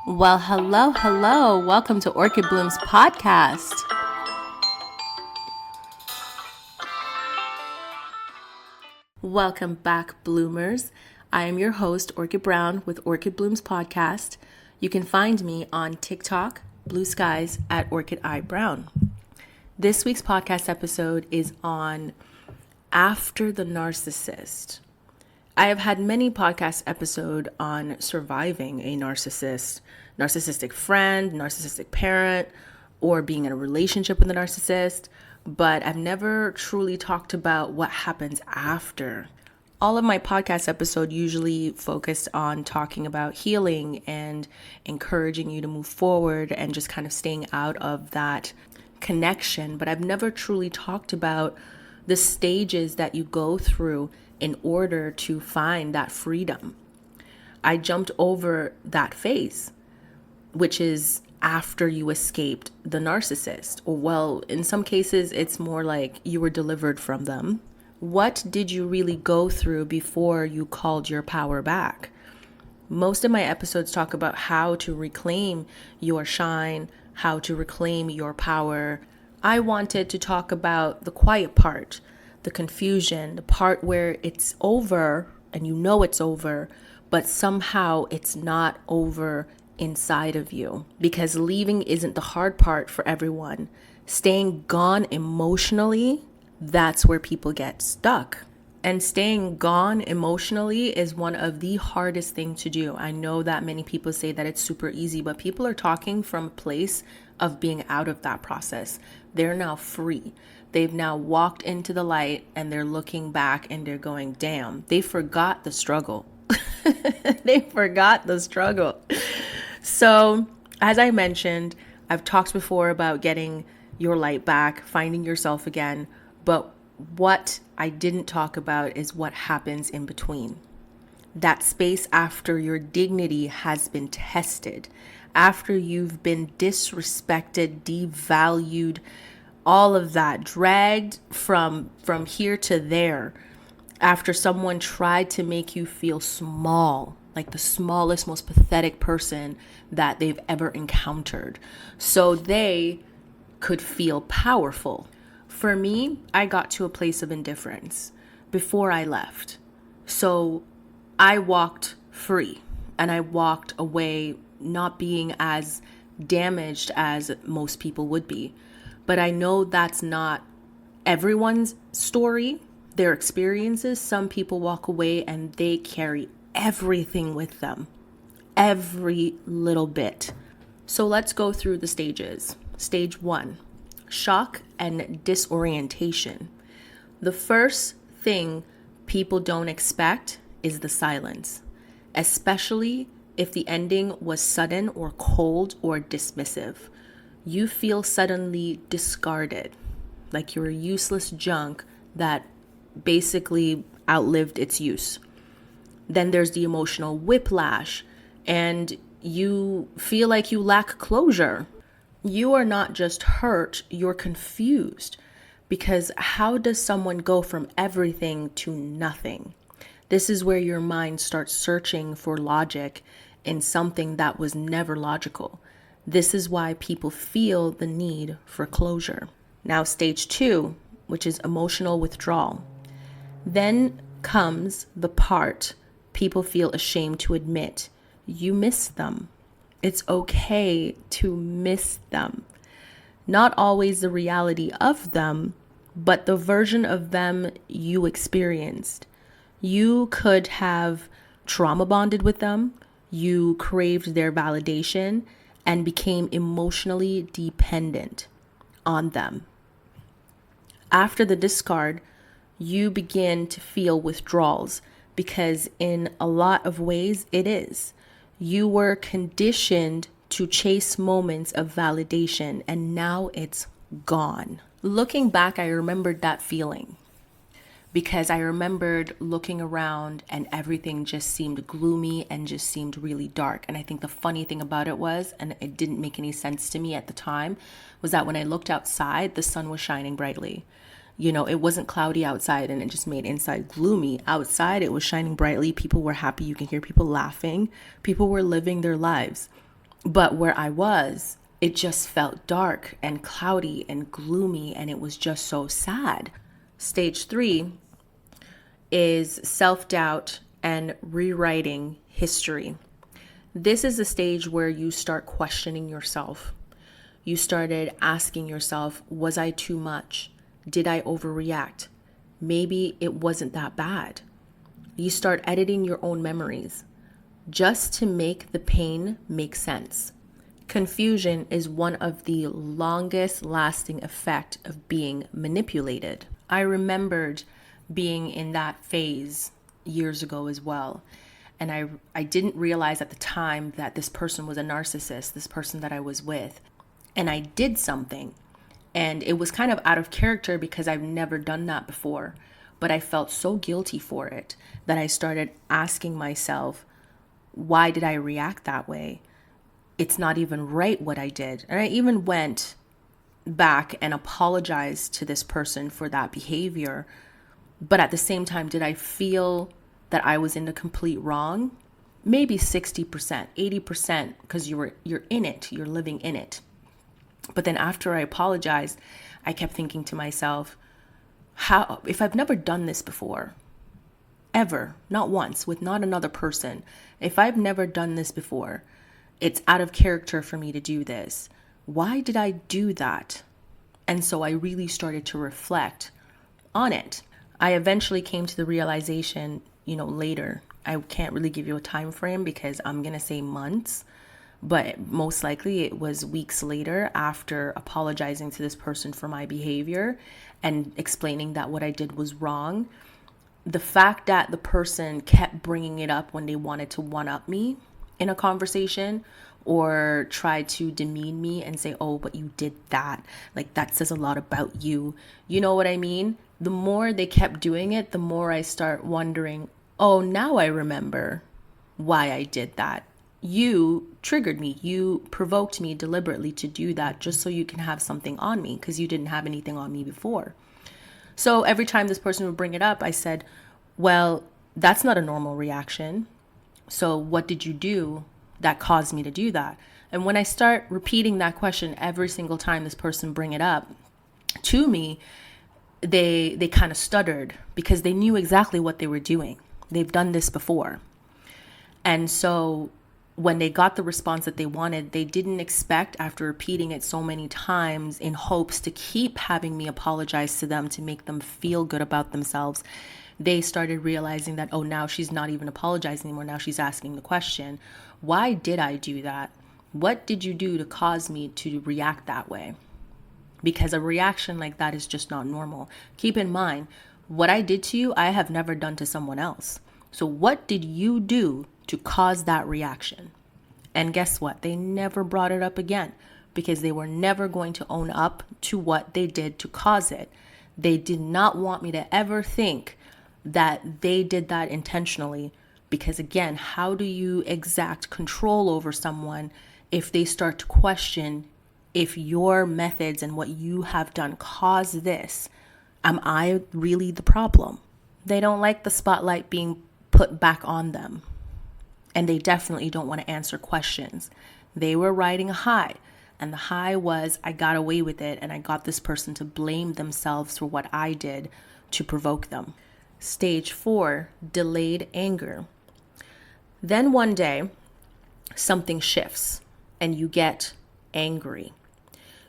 Well, hello. Welcome to Orchid Bloom's podcast. Welcome back, bloomers. I am your host, Orchid Brown, with Orchid Bloom's podcast. You can find me on TikTok, Blue Skies, at Orchid Eye Brown. This week's podcast episode is on After the Narcissist. I have had many podcast episodes on surviving a narcissistic friend, narcissistic parent, or being in a relationship with a narcissist, but I've never truly talked about what happens after. All of my podcast episodes usually focused on talking about healing and encouraging you to move forward and just kind of staying out of that connection, but I've never truly talked about the stages that you go through in order to find that freedom. I jumped over that phase, which is after you escaped the narcissist. Or well, in some cases, it's more like you were delivered from them. What did you really go through before you called your power back? Most of my episodes talk about how to reclaim your shine, how to reclaim your power. I wanted to talk about the quiet part, the confusion, the part where it's over and you know it's over, but somehow it's not over inside of you. Because leaving isn't the hard part for everyone. Staying gone emotionally, that's where people get stuck. And staying gone emotionally is one of the hardest things to do. I know that many people say that it's super easy, but people are talking from a place of being out of that process. They're now free. They've now walked into the light and they're looking back and they're going, damn, they forgot the struggle. They forgot the struggle. So, as I mentioned, I've talked before about getting your light back, finding yourself again. But what I didn't talk about is what happens in between. That space after your dignity has been tested, after you've been disrespected, devalued, all of that, dragged from here to there, after someone tried to make you feel small, like the smallest, most pathetic person that they've ever encountered, so they could feel powerful. For me, I got to a place of indifference before I left. So I walked free and I walked away not being as damaged as most people would be. But I know that's not everyone's story, their experiences. Some people walk away and they carry everything with them, every little bit. So let's go through the stages. Stage 1, shock and disorientation. The first thing people don't expect is the silence, especially if the ending was sudden or cold or dismissive. You feel suddenly discarded, like you're useless junk that basically outlived its use. Then there's the emotional whiplash, and you feel like you lack closure. You are not just hurt, you're confused. Because how does someone go from everything to nothing? This is where your mind starts searching for logic in something that was never logical. This is why people feel the need for closure. Now, stage 2, which is emotional withdrawal. Then comes the part people feel ashamed to admit. You miss them. It's okay to miss them. Not always the reality of them, but the version of them you experienced. You could have trauma bonded with them. You craved their validation and became emotionally dependent on them. After the discard, you begin to feel withdrawals because in a lot of ways it is. You were conditioned to chase moments of validation and now it's gone. Looking back, I remembered that feeling because I remembered looking around and everything just seemed gloomy and just seemed really dark. And I think the funny thing about it was, and it didn't make any sense to me at the time, was that when I looked outside, the sun was shining brightly. You know, it wasn't cloudy outside and it just made inside gloomy. Outside, it was shining brightly. People were happy. You can hear people laughing. People were living their lives. But where I was, it just felt dark and cloudy and gloomy, and it was just so sad. Stage 3 is self-doubt and rewriting history. This is a stage where you start questioning yourself. You started asking yourself, was I too much? Did I overreact? Maybe it wasn't that bad. You start editing your own memories just to make the pain make sense. Confusion is one of the longest lasting effects of being manipulated. I remembered being in that phase years ago as well. And I didn't realize at the time that this person was a narcissist, this person that I was with. And I did something. And it was kind of out of character because I've never done that before. But I felt so guilty for it that I started asking myself, why did I react that way? It's not even right what I did. And I even went back and apologized to this person for that behavior. But at the same time, did I feel that I was in the complete wrong? Maybe 60%, 80%, because you're in it, you're living in it. But then after I apologized, I kept thinking to myself, how, if I've never done this before, ever, not once, with not another person, if I've never done this before, it's out of character for me to do this. Why did I do that? And so I really started to reflect on it. I eventually came to the realization, later. I can't really give you a time frame because I'm going to say months, but most likely it was weeks later after apologizing to this person for my behavior and explaining that what I did was wrong. The fact that the person kept bringing it up when they wanted to one-up me in a conversation or try to demean me and say, oh, but you did that. Like, that says a lot about you. You know what I mean? The more they kept doing it, the more I start wondering, oh, now I remember why I did that. You triggered me. You provoked me deliberately to do that just so you can have something on me because you didn't have anything on me before. So every time this person would bring it up, I said, well, that's not a normal reaction. So what did you do that caused me to do that? And when I start repeating that question every single time this person bring it up to me, they kind of stuttered because they knew exactly what they were doing. They've done this before. And so when they got the response that they wanted, they didn't expect, after repeating it so many times in hopes to keep having me apologize to them to make them feel good about themselves, they started realizing that, oh, now she's not even apologizing anymore. Now she's asking the question, why did I do that? What did you do to cause me to react that way? Because a reaction like that is just not normal. Keep in mind, what I did to you, I have never done to someone else. So what did you do to cause that reaction? And guess what? They never brought it up again because they were never going to own up to what they did to cause it. They did not want me to ever think that they did that intentionally because, again, how do you exact control over someone if they start to question if your methods and what you have done cause this? Am I really the problem? They don't like the spotlight being put back on them. And they definitely don't want to answer questions. They were riding a high. And the high was, I got away with it and I got this person to blame themselves for what I did to provoke them. Stage 4, delayed anger. Then one day, something shifts and you get angry.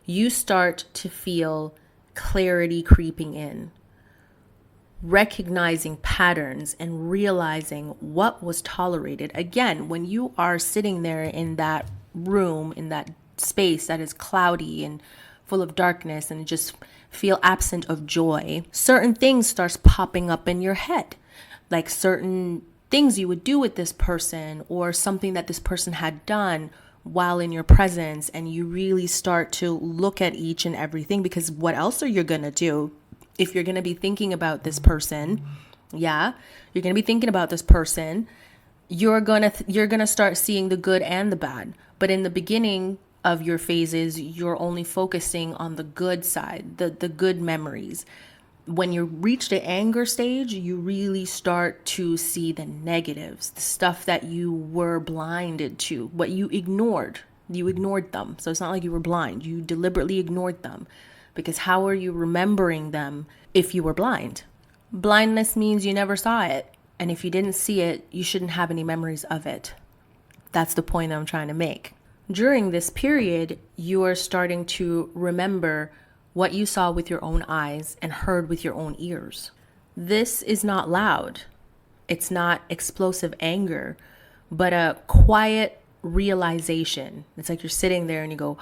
You start to feel clarity creeping in, recognizing patterns and realizing what was tolerated. Again, when you are sitting there in that room, in that space that is cloudy and full of darkness and just feel absent of joy, certain things starts popping up in your head, like certain things you would do with this person or something that this person had done while in your presence, and you really start to look at each and everything, because what else are you going to do if you're going to be thinking about this person? You're going to be thinking about this person. You're going to start seeing the good and the bad. But in the beginning of your phases, you're only focusing on the good side, the good memories. When you reach the anger stage, you really start to see the negatives, the stuff that you were blinded to, what you ignored You ignored them. So it's not like you were blind. You deliberately ignored them, because how are you remembering them if you were blind? Blindness means you never saw it. And if you didn't see it, you shouldn't have any memories of it. That's the point that I'm trying to make. During this period, you are starting to remember what you saw with your own eyes and heard with your own ears. This is not loud. It's not explosive anger, but a quiet realization. It's like you're sitting there and you go,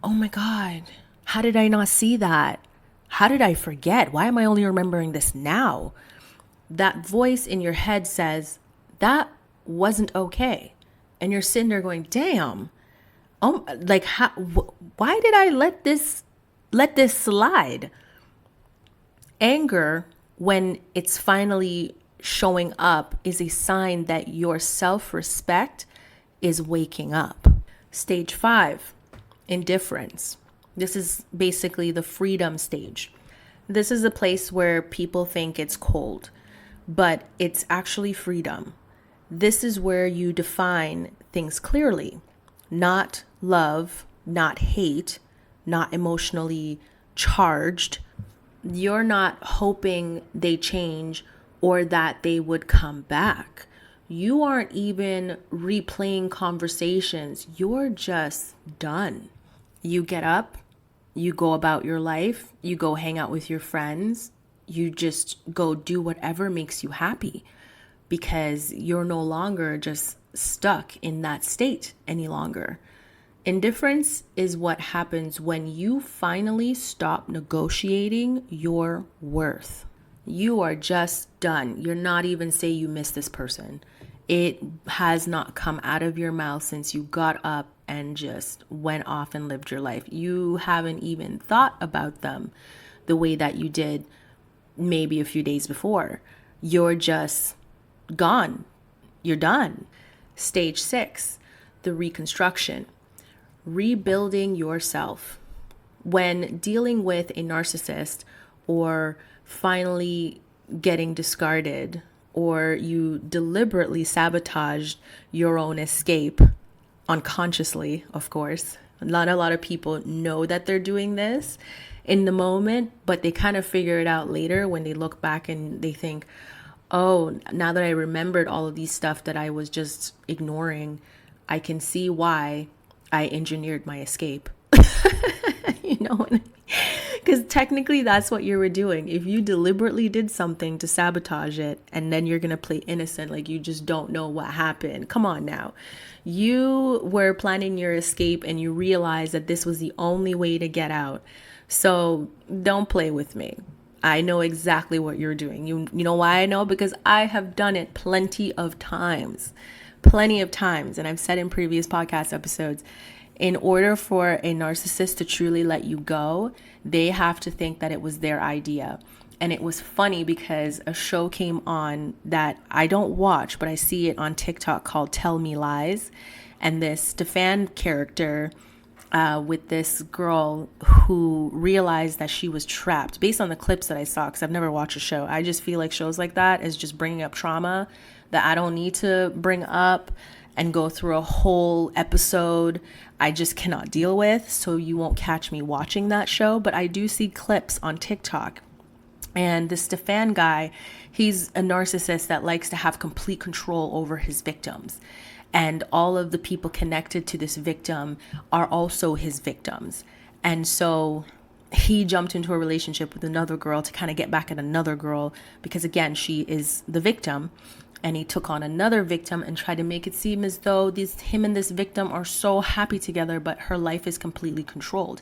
oh my God, how did I not see that? How did I forget? Why am I only remembering this now? That voice in your head says, that wasn't okay. And you're sitting there going, damn, like, why did I let this slide? Anger, when it's finally showing up, is a sign that your self-respect is waking up. Stage 5, indifference. This is basically the freedom stage. This is a place where people think it's cold, but it's actually freedom. This is where you define things clearly. Not love, not hate, not emotionally charged. You're not hoping they change or that they would come back. You aren't even replaying conversations. You're just done. You get up, you go about your life, you go hang out with your friends, you just go do whatever makes you happy, because you're no longer just stuck in that state any longer. Indifference is what happens when you finally stop negotiating your worth. You are just done. You're not even say you miss this person. It has not come out of your mouth since you got up and just went off and lived your life. You haven't even thought about them the way that you did maybe a few days before. You're just gone. You're done. Stage 6, the reconstruction. Rebuilding yourself. When dealing with a narcissist, or finally getting discarded, or you deliberately sabotaged your own escape, unconsciously, of course. Not a lot of people know that they're doing this in the moment, but they kind of figure it out later when they look back and they think, oh, now that I remembered all of these stuff that I was just ignoring, I can see why I engineered my escape. You know, because technically that's what you were doing. If you deliberately did something to sabotage it and then you're going to play innocent, like you just don't know what happened. Come on now. You were planning your escape and you realized that this was the only way to get out. So don't play with me. I know exactly what you're doing. You know why I know? Because I have done it plenty of times. And I've said in previous podcast episodes, in order for a narcissist to truly let you go, they have to think that it was their idea. And it was funny because a show came on that I don't watch, but I see it on TikTok called Tell Me Lies. And this Stefan character with this girl who realized that she was trapped based on the clips that I saw, because I've never watched a show. I just feel like shows like that is just bringing up trauma that I don't need to bring up and go through a whole episode. I just cannot deal with. So you won't catch me watching that show, but I do see clips on TikTok. And the Stefan guy, he's a narcissist that likes to have complete control over his victims. And all of the people connected to this victim are also his victims. And so he jumped into a relationship with another girl to kind of get back at another girl because, again, she is the victim. And he took on another victim and tried to make it seem as though him and this victim are so happy together, but her life is completely controlled.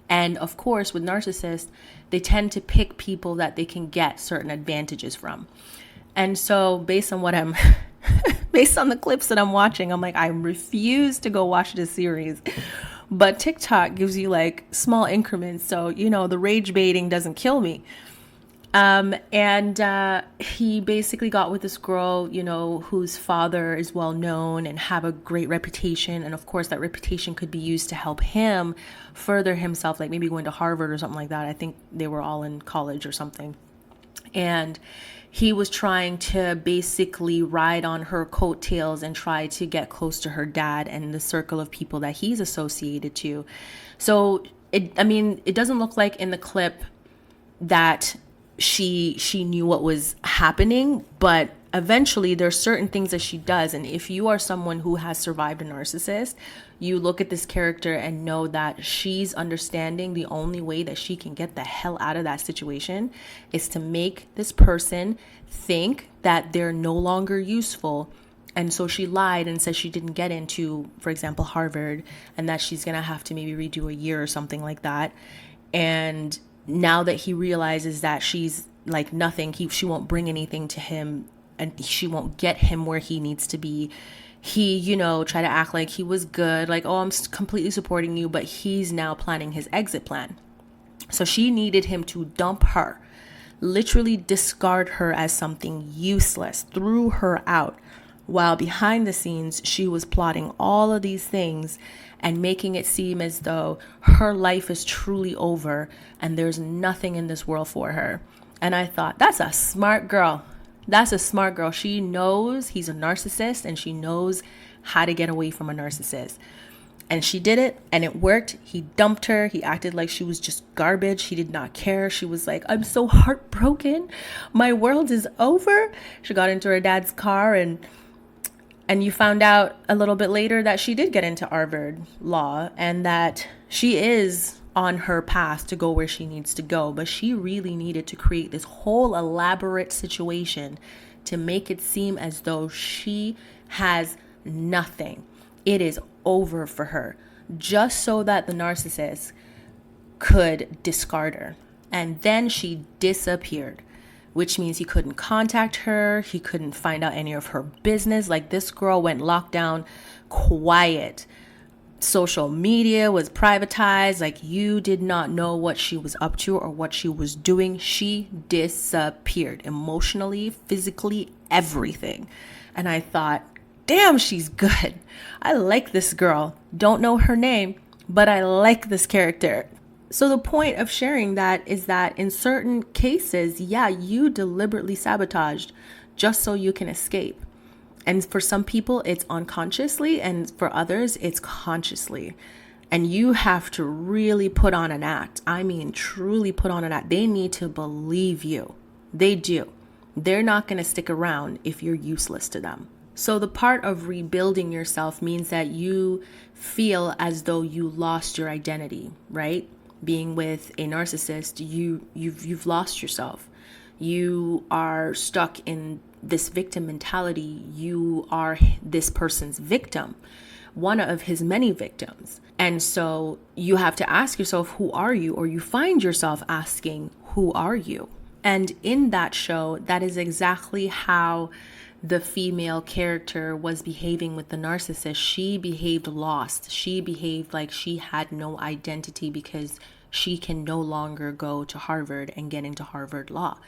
And of course, with narcissists, they tend to pick people that they can get certain advantages from. And so based on based on the clips that I'm watching, I'm like, I refuse to go watch this series. But TikTok gives you like small increments. So, the rage baiting doesn't kill me. He basically got with this girl, whose father is well known and have a great reputation. And of course, that reputation could be used to help him further himself, like maybe going to Harvard or something like that. I think they were all in college or something. And he was trying to basically ride on her coattails and try to get close to her dad and the circle of people that he's associated to. So it doesn't look like in the clip that she knew what was happening, but eventually there's certain things that she does. And if you are someone who has survived a narcissist, you look at this character and know that she's understanding the only way that she can get the hell out of that situation is to make this person think that they're no longer useful. And so she lied and said she didn't get into, for example, Harvard, and that she's going to have to maybe redo a year or something like that. And now that he realizes that she's like nothing, she won't bring anything to him and she won't get him where he needs to be. He, try to act like he was good, like, oh, I'm completely supporting you, but he's now planning his exit plan. So she needed him to dump her, literally discard her as something useless, threw her out, while behind the scenes, she was plotting all of these things and making it seem as though her life is truly over and there's nothing in this world for her. And I thought, that's a smart girl. That's a smart girl. She knows he's a narcissist and she knows how to get away from a narcissist. And she did it and it worked. He dumped her. He acted like she was just garbage. He did not care. She was like, I'm so heartbroken. My world is over. She got into her dad's car and you found out a little bit later that she did get into Harvard Law and that she is on her path to go where she needs to go. But she really needed to create this whole elaborate situation to make it seem as though she has nothing. It is over for her, just so that the narcissist could discard her. And then she disappeared, which means he couldn't contact her. He couldn't find out any of her business. Like, this girl went lockdown, quiet. Social media was privatized. Like, you did not know what she was up to or what she was doing. She disappeared emotionally, physically, everything. And I thought, damn, she's good. I like this girl. Don't know her name, but I like this character. So the point of sharing that is that in certain cases, yeah, you deliberately sabotaged just so you can escape. And for some people, it's unconsciously, and for others, it's consciously. And you have to really put on an act. I mean, truly put on an act. They need to believe you. They do. They're not going to stick around if you're useless to them. So the part of rebuilding yourself means that you feel as though you lost your identity, right? Being with a narcissist, you've lost yourself. You are stuck in this victim mentality. You are this person's victim, one of his many victims. And so you have to ask yourself, who are you? Or you find yourself asking, who are you? And in that show, that is exactly how the female character was behaving with the narcissist. She behaved lost. She behaved like she had no identity because she can no longer go to Harvard and get into Harvard Law.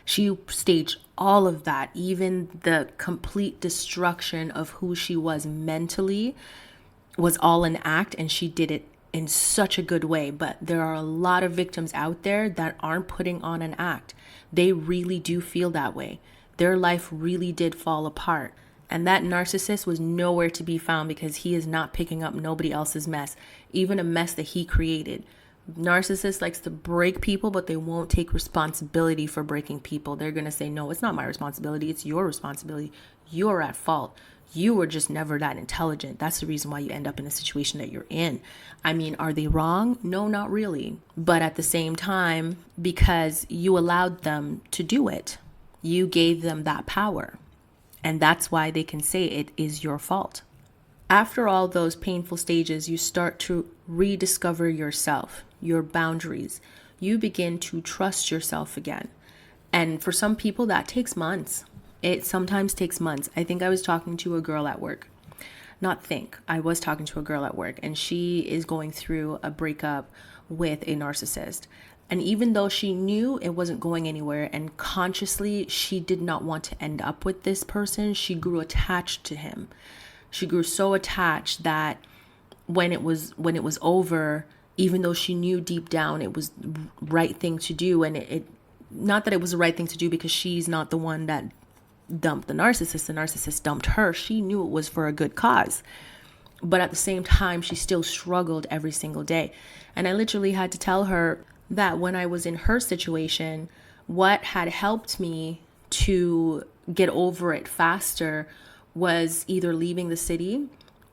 She staged all of that, even the complete destruction of who she was mentally was all an act, and she did it in such a good way. But there are a lot of victims out there that aren't putting on an act. They really do feel that way. Their life really did fall apart. And that narcissist was nowhere to be found because he is not picking up nobody else's mess, even a mess that he created. Narcissist likes to break people, but they won't take responsibility for breaking people. They're going to say, no, it's not my responsibility. It's your responsibility. You're at fault. You were just never that intelligent. That's the reason why you end up in the situation that you're in. I mean, are they wrong? No, not really. But at the same time, because you allowed them to do it, you gave them that power. And that's why they can say it is your fault. After all those painful stages, you start to rediscover yourself, your boundaries. You begin to trust yourself again. And for some people, that takes months. It sometimes takes months. I think I was talking to a girl at work. I was talking to a girl at work, and she is going through a breakup with a narcissist. And even though she knew it wasn't going anywhere, and consciously she did not want to end up with this person, she grew attached to him. She grew so attached that when it was over, even though she knew deep down it was the right thing to do, and it not that it was the right thing to do, because she's not the one that dumped the narcissist dumped her. She knew it was for a good cause. But at the same time, she still struggled every single day. And I literally had to tell her that when I was in her situation, what had helped me to get over it faster was either leaving the city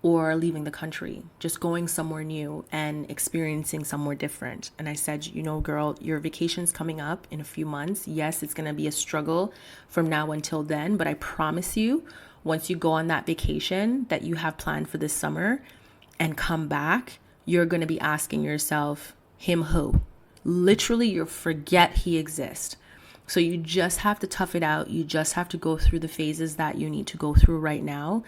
or leaving the country, just going somewhere new and experiencing somewhere different. And I said, girl, your vacation's coming up in a few months. Yes, it's going to be a struggle from now until then, but I promise you, once you go on that vacation that you have planned for this summer and come back, you're going to be asking yourself, him who? Literally, you'll forget he exists. So you just have to tough it out. You just have to go through the phases that you need to go through right now.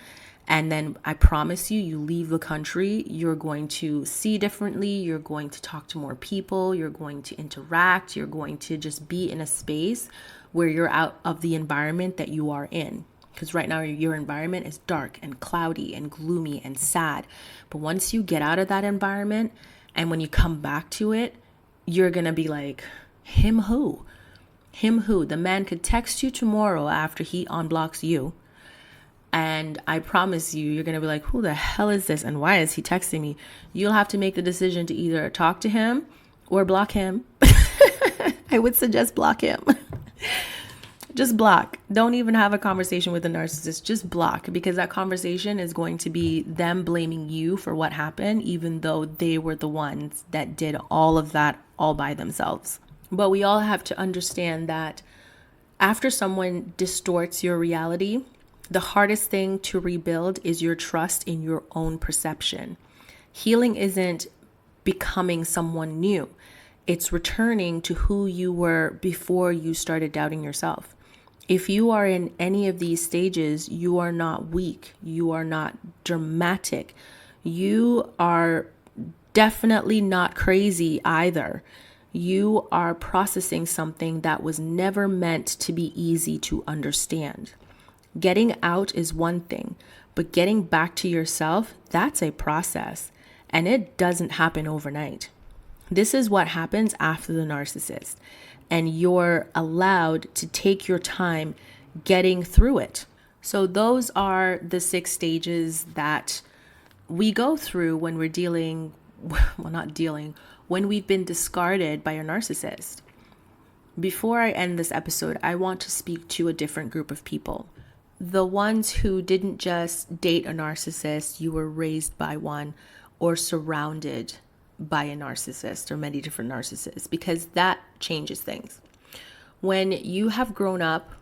And then I promise you, you leave the country, you're going to see differently. You're going to talk to more people. You're going to interact. You're going to just be in a space where you're out of the environment that you are in. Because right now your environment is dark and cloudy and gloomy and sad. But once you get out of that environment and when you come back to it, you're going to be like, him who? Him who? The man could text you tomorrow after he unblocks you. And I promise you, you're going to be like, who the hell is this? And why is he texting me? You'll have to make the decision to either talk to him or block him. I would suggest block him. Just block. Don't even have a conversation with the narcissist. Just block, because that conversation is going to be them blaming you for what happened, even though they were the ones that did all of that all by themselves. But we all have to understand that after someone distorts your reality, the hardest thing to rebuild is your trust in your own perception. Healing isn't becoming someone new. It's returning to who you were before you started doubting yourself. If you are in any of these stages, you are not weak. You are not dramatic. You are definitely not crazy either. You are processing something that was never meant to be easy to understand. Getting out is one thing, but getting back to yourself, that's a process, and it doesn't happen overnight. This is what happens after the narcissist, and you're allowed to take your time getting through it. So those are the 6 stages that we go through when we're when we've been discarded by a narcissist. Before I end this episode, I want to speak to a different group of people. The ones who didn't just date a narcissist, you were raised by one or surrounded by a narcissist or many different narcissists, because that changes things. When you have grown up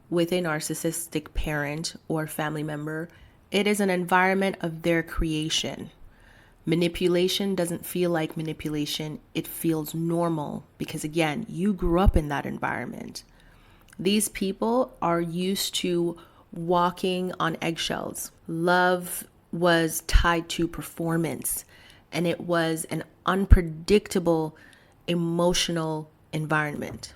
with a narcissistic parent or family member, it is an environment of their creation. Manipulation doesn't feel like manipulation. It feels normal because, again, you grew up in that environment. These people are used to walking on eggshells. Love was tied to performance, and it was an unpredictable emotional environment.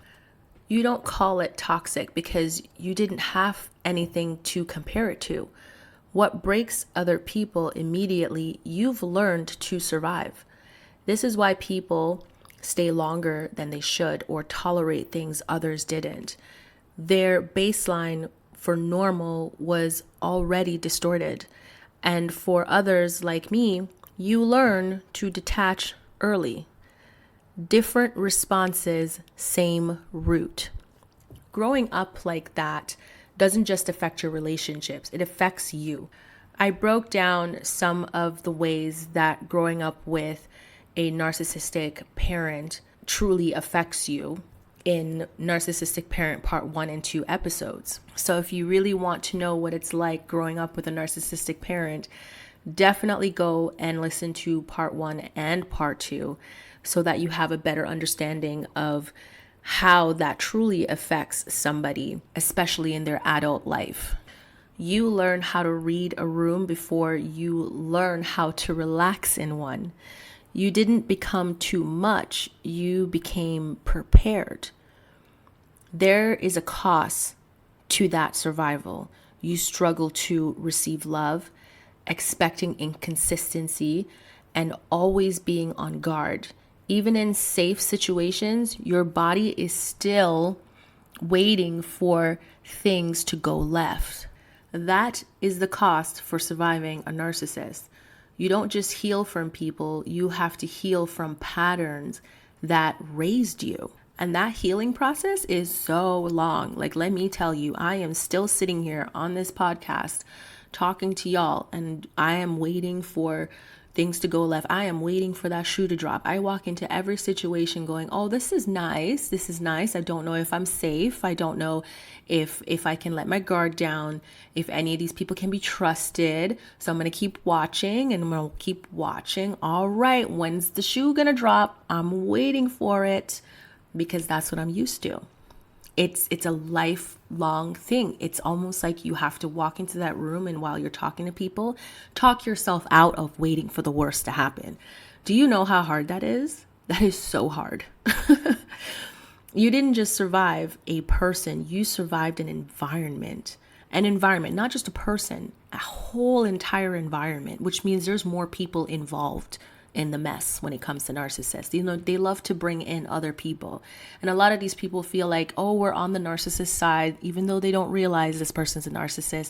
You don't call it toxic because you didn't have anything to compare it to. What breaks other people immediately, you've learned to survive. This is why people stay longer than they should or tolerate things others didn't. Their baseline for normal was already distorted. And for others like me, you learn to detach early. Different responses, same root. Growing up like that doesn't just affect your relationships, it affects you. I broke down some of the ways that growing up with a narcissistic parent truly affects you in Narcissistic Parent Part 1 and 2 episodes. So if you really want to know what it's like growing up with a narcissistic parent, definitely go and listen to Part 1 and Part 2 so that you have a better understanding of how that truly affects somebody, especially in their adult life. You learn how to read a room before you learn how to relax in one. You didn't become too much, you became prepared. There is a cost to that survival. You struggle to receive love, expecting inconsistency, and always being on guard. Even in safe situations, your body is still waiting for things to go left. That is the cost for surviving a narcissist. You don't just heal from people, you have to heal from patterns that raised you. And that healing process is so long. Like, let me tell you, I am still sitting here on this podcast talking to y'all, and I am waiting for things to go left. I am waiting for that shoe to drop. I walk into every situation going, oh, this is nice. This is nice. I don't know if I'm safe. I don't know if I can let my guard down, if any of these people can be trusted. So I'm going to keep watching and I'm going to keep watching. All right, when's the shoe going to drop? I'm waiting for it because that's what I'm used to. It's a lifelong thing. It's almost like you have to walk into that room and while you're talking to people, talk yourself out of waiting for the worst to happen. Do you know how hard that is? That is so hard. You didn't just survive a person, you survived an environment. An environment, not just a person, a whole entire environment, which means there's more people involved in the mess when it comes to narcissists. You know, they love to bring in other people. And a lot of these people feel like, oh, we're on the narcissist side, even though they don't realize this person's a narcissist.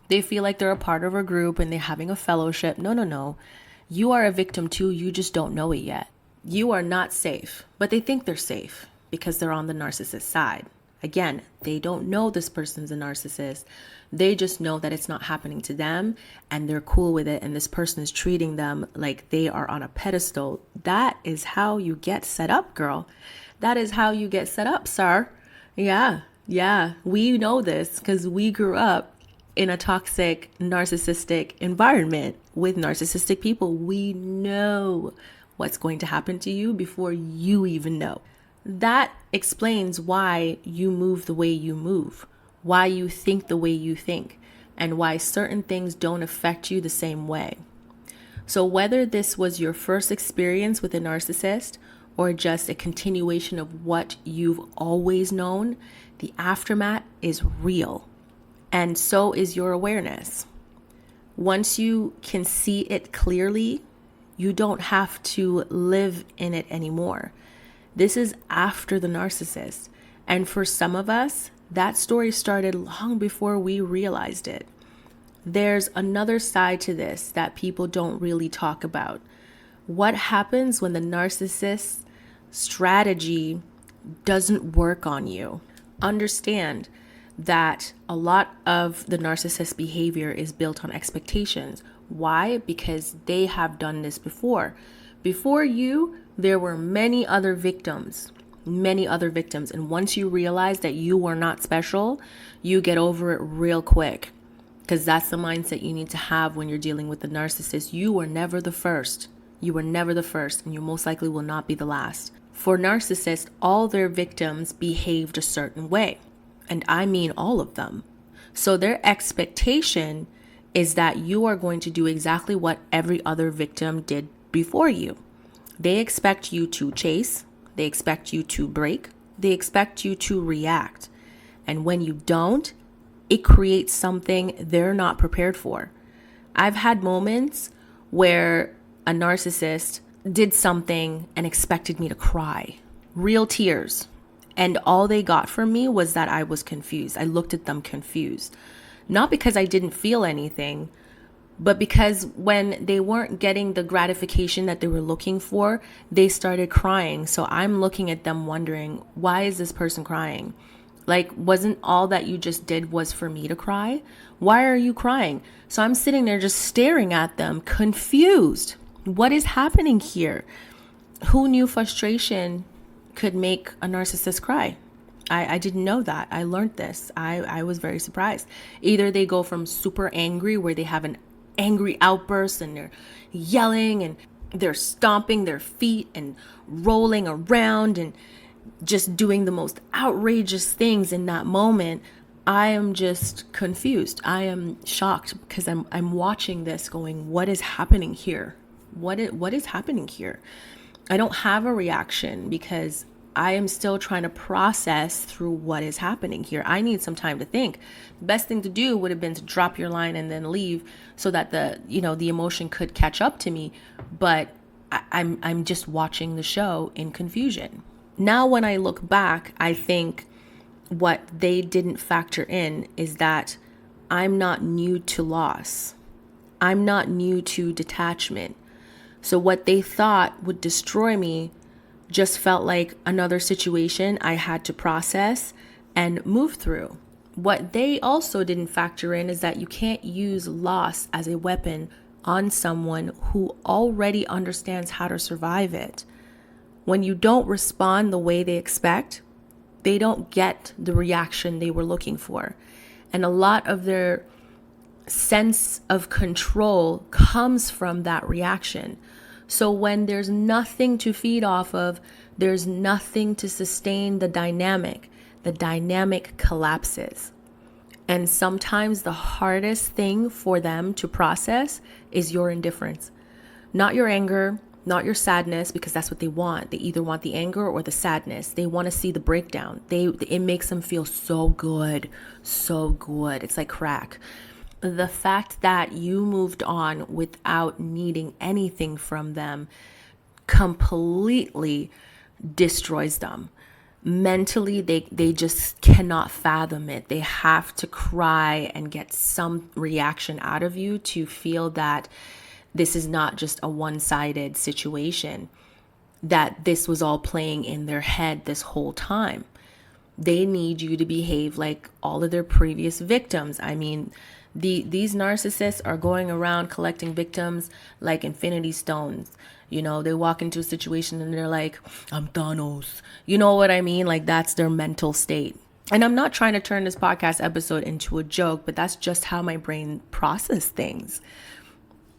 They feel like they're a part of a group and they're having a fellowship. No. You are a victim too. You just don't know it yet. You are not safe, but they think they're safe because they're on the narcissist side. Again, they don't know this person's a narcissist. They just know that it's not happening to them and they're cool with it. And this person is treating them like they are on a pedestal. That is how you get set up, girl. That is how you get set up, sir. Yeah. We know this because we grew up in a toxic, narcissistic environment with narcissistic people. We know what's going to happen to you before you even know. That explains why you move the way you move, why you think the way you think, and why certain things don't affect you the same way. So whether this was your first experience with a narcissist or just a continuation of what you've always known, the aftermath is real. And so is your awareness. Once you can see it clearly, you don't have to live in it anymore. This is after the narcissist. And for some of us, that story started long before we realized it. There's another side to this that people don't really talk about. What happens when the narcissist's strategy doesn't work on you? Understand that a lot of the narcissist behavior is built on expectations. Why? Because they have done this before. Before you, there were many other victims. And once you realize that you were not special, you get over it real quick. Because that's the mindset you need to have when you're dealing with the narcissist. You were never the first. And you most likely will not be the last. For narcissists, all their victims behaved a certain way. And I mean all of them. So their expectation is that you are going to do exactly what every other victim did before you. They expect you to chase. They expect you to break. They expect you to react. And when you don't, it creates something they're not prepared for. I've had moments where a narcissist did something and expected me to cry. Real tears. And all they got from me was that I was confused. I looked at them confused. Not because I didn't feel anything, but because when they weren't getting the gratification that they were looking for, they started crying. So I'm looking at them wondering, why is this person crying? Like, wasn't all that you just did was for me to cry? Why are you crying? So I'm sitting there just staring at them, confused. What is happening here? Who knew frustration could make a narcissist cry? I didn't know that. I learned this. I was very surprised. Either they go from super angry where they have an angry outburst and they're yelling and they're stomping their feet and rolling around and just doing the most outrageous things in that moment. I am just confused. I am shocked because I'm watching this going, what is happening here? What is happening here? I don't have a reaction because I am still trying to process through what is happening here. I need some time to think. The best thing to do would have been to drop your line and then leave so that the emotion could catch up to me. But I'm just watching the show in confusion. Now, when I look back, I think what they didn't factor in is that I'm not new to loss. I'm not new to detachment. So what they thought would destroy me just felt like another situation I had to process and move through. What they also didn't factor in is that you can't use loss as a weapon on someone who already understands how to survive it. When you don't respond the way they expect, they don't get the reaction they were looking for. And a lot of their sense of control comes from that reaction. So when there's nothing to feed off of, there's nothing to sustain the dynamic collapses. And sometimes the hardest thing for them to process is your indifference, not your anger, not your sadness, because that's what they want. They either want the anger or the sadness. They want to see the breakdown. It makes them feel so good, so good. It's like crack. The fact that you moved on without needing anything from them completely destroys them. Mentally, they just cannot fathom it. They have to cry and get some reaction out of you to feel that this is not just a one-sided situation, that this was all playing in their head this whole time. They need you to behave like all of their previous victims. I mean, these narcissists are going around collecting victims like infinity stones. You know, they walk into a situation and they're like, I'm Thanos. You know what I mean? Like, that's their mental state. And I'm not trying to turn this podcast episode into a joke, but that's just how my brain processes things.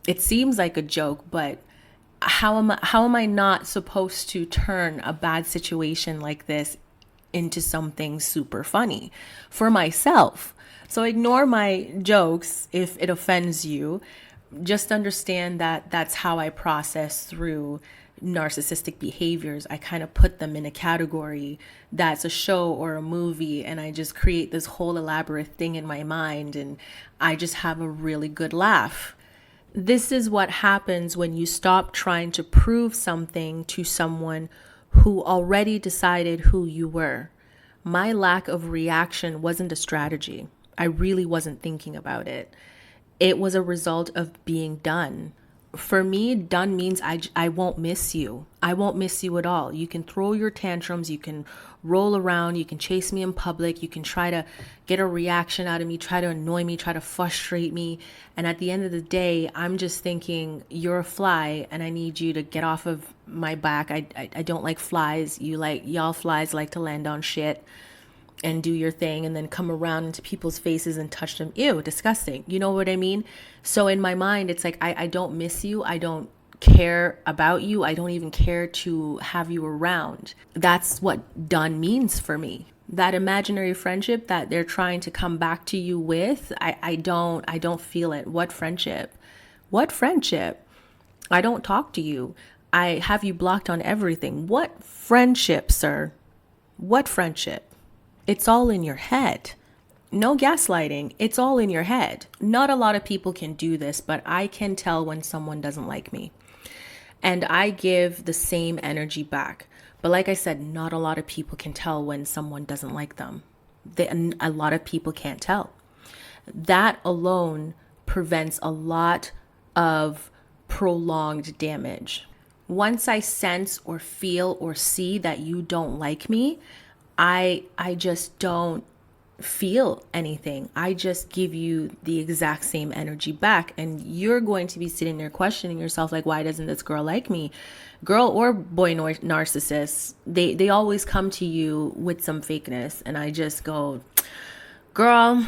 It seems like a joke, but how am I not supposed to turn a bad situation like this into something super funny for myself? So ignore my jokes if it offends you. Just understand that that's how I process through narcissistic behaviors. I kind of put them in a category that's a show or a movie, and I just create this whole elaborate thing in my mind, and I just have a really good laugh. This is what happens when you stop trying to prove something to someone who already decided who you were. My lack of reaction wasn't a strategy. I really wasn't thinking about it. It was a result of being done. For me, done means I won't miss you. I won't miss you at all. You can throw your tantrums. You can roll around. You can chase me in public. You can try to get a reaction out of me, try to annoy me, try to frustrate me. And at the end of the day, I'm just thinking, you're a fly and I need you to get off of my back. I don't like flies. Y'all flies like to land on shit and do your thing and then come around into people's faces and touch them. Ew, disgusting. You know what I mean? So in my mind, it's like, I don't miss you. I don't care about you. I don't even care to have you around. That's what done means for me. That imaginary friendship that they're trying to come back to you with, I don't feel it. What friendship? What friendship? I don't talk to you. I have you blocked on everything. What friendship, sir? What friendship? It's all in your head. No gaslighting. It's all in your head. Not a lot of people can do this, but I can tell when someone doesn't like me. And I give the same energy back. But like I said, not a lot of people can tell when someone doesn't like them. A lot of people can't tell. That alone prevents a lot of prolonged damage. Once I sense or feel or see that you don't like me, I just don't feel anything. I just give you the exact same energy back. And you're going to be sitting there questioning yourself, like, why doesn't this girl like me? Girl or boy narcissists, they always come to you with some fakeness. And I just go, girl,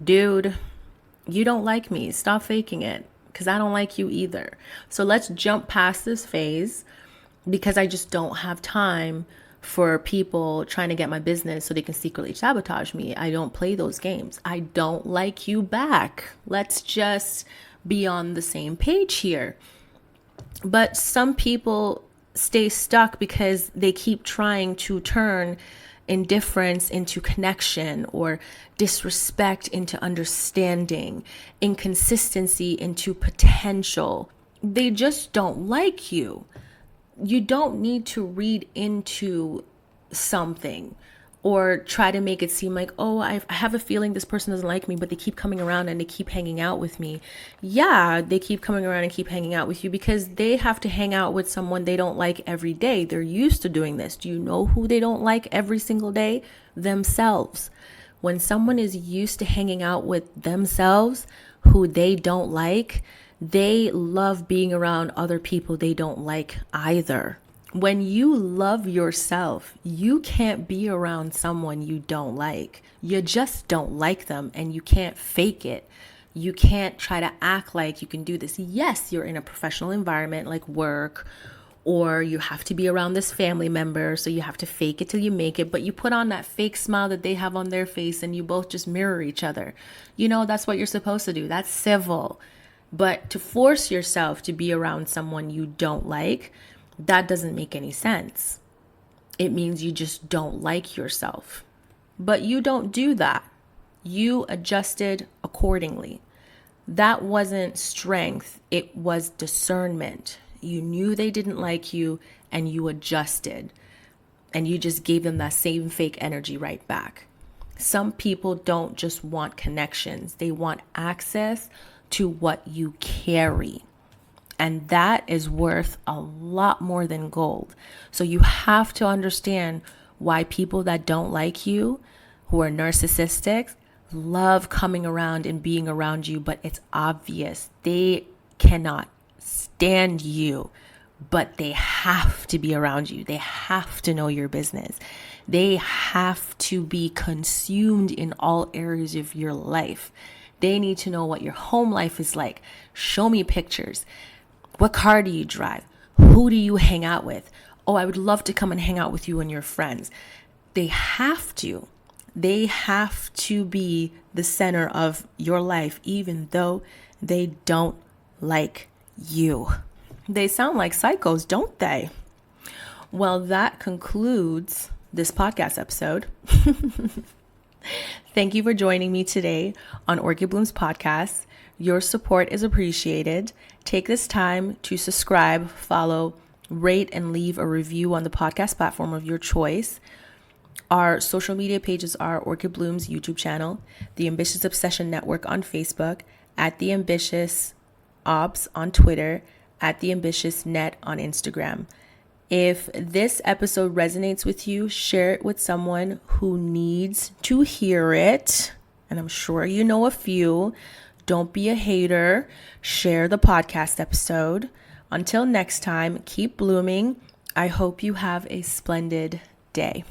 dude, you don't like me. Stop faking it, because I don't like you either. So let's jump past this phase, because I just don't have time for people trying to get my business so they can secretly sabotage me. I don't play those games. I don't like you back. Let's just be on the same page here. But some people stay stuck because they keep trying to turn indifference into connection, or disrespect into understanding, inconsistency into potential. They just don't like you. You don't need to read into something or try to make it seem like, oh, I have a feeling this person doesn't like me, but they keep coming around and they keep hanging out with me. Yeah, they keep coming around and keep hanging out with you because they have to hang out with someone they don't like every day. They're used to doing this. Do you know who they don't like every single day? Themselves. When someone is used to hanging out with themselves, who they don't like, they love being around other people they don't like either. When you love yourself, you can't be around someone you don't like. You just don't like them, and you can't fake it. You can't try to act like you can do this. Yes, you're in a professional environment like work, or you have to be around this family member, so you have to fake it till you make it, but you put on that fake smile that they have on their face and you both just mirror each other. That's what you're supposed to do. That's civil. But to force yourself to be around someone you don't like, that doesn't make any sense. It means you just don't like yourself. But you don't do that. You adjusted accordingly. That wasn't strength. It was discernment. You knew they didn't like you and you adjusted. And you just gave them that same fake energy right back. Some people don't just want connections. They want access to what you carry. And that is worth a lot more than gold. So you have to understand why people that don't like you, who are narcissistic, love coming around and being around you, but it's obvious they cannot stand you, but they have to be around you. They have to know your business. They have to be consumed in all areas of your life. They need to know what your home life is like. Show me pictures. What car do you drive? Who do you hang out with? Oh, I would love to come and hang out with you and your friends. They have to. They have to be the center of your life, even though they don't like you. They sound like psychos, don't they? Well, that concludes this podcast episode. Thank you for joining me today on Orchid Bloom's podcast. Your support is appreciated. Take this time to subscribe, follow, rate, and leave a review on the podcast platform of your choice. Our social media pages are Orchid Bloom's YouTube channel, The Ambitious Obsession Network on Facebook, at The Ambitious Obs on Twitter, at The Ambitious Net on Instagram. If this episode resonates with you, share it with someone who needs to hear it. And I'm sure you know a few. Don't be a hater. Share the podcast episode. Until next time, keep blooming. I hope you have a splendid day.